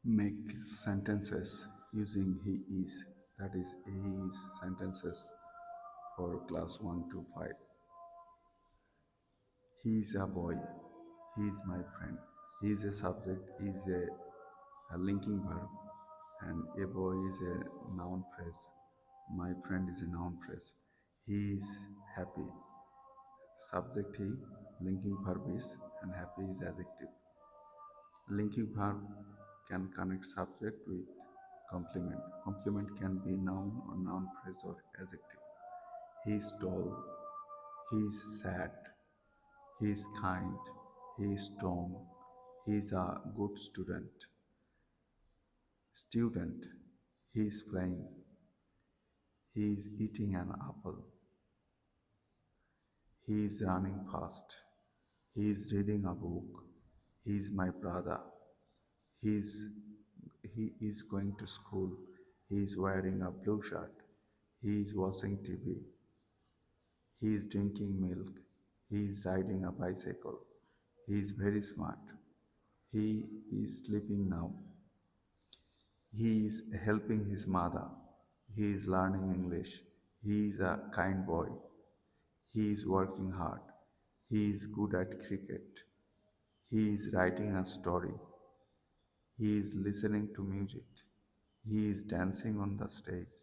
Make sentences using he is, that is he is sentences for class 1 to 5. He is a boy, he is my friend. He is a subject, is a linking verb, and a boy is a noun phrase. My friend is a noun phrase. He is happy, subject he, linking verb is, and happy is adjective. Linking verb can connect subject with complement. Complement can be noun or noun phrase or adjective. He is tall, he is sad, he is kind, he is strong, he is a good student. Student, he is playing, he is eating an apple, he is running fast, he is reading a book, he is my brother, he is, he is going to school, he is wearing a blue shirt, he is watching TV, he is drinking milk, he is riding a bicycle, he is very smart, he is sleeping now, he is helping his mother, he is learning English, he is a kind boy, he is working hard, he is good at cricket, he is writing a story, he is listening to music, he is dancing on the stage,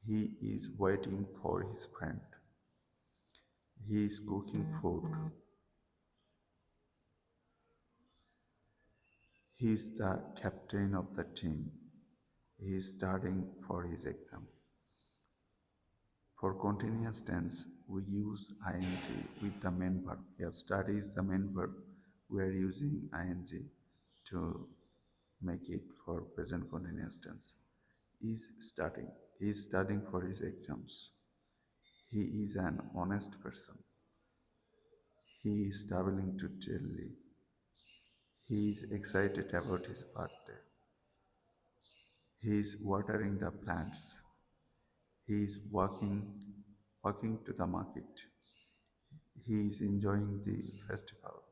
he is waiting for his friend, he is cooking food, he is the captain of the team, he is studying for his exam. For continuous tense, we use ing with the main verb. Here, study is the main verb. We are using ing to make it for present continuous tense. Is studying. He is studying for his exams. He is an honest person. He is traveling to Delhi. He is excited about his birthday. He is watering the plants. He is walking to the market. He is enjoying the festival.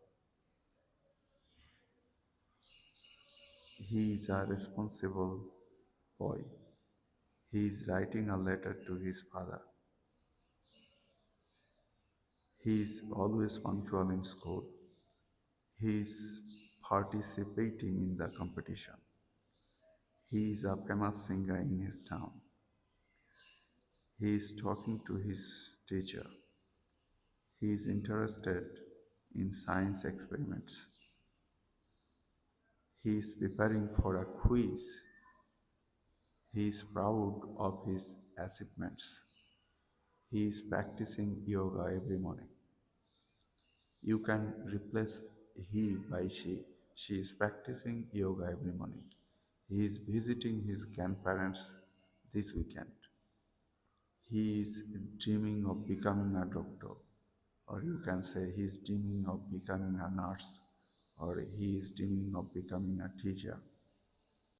He is a responsible boy. He is writing a letter to his father. He is always punctual in school. He is participating in the competition. He is a famous singer in his town. He is talking to his teacher. He is interested in science experiments. He is preparing for a quiz. He is proud of his achievements. He is practicing yoga every morning. You can replace he by she. She is practicing yoga every morning. He is visiting his grandparents this weekend. He is dreaming of becoming a doctor. Or you can say he is dreaming of becoming a nurse. Or he is dreaming of becoming a teacher.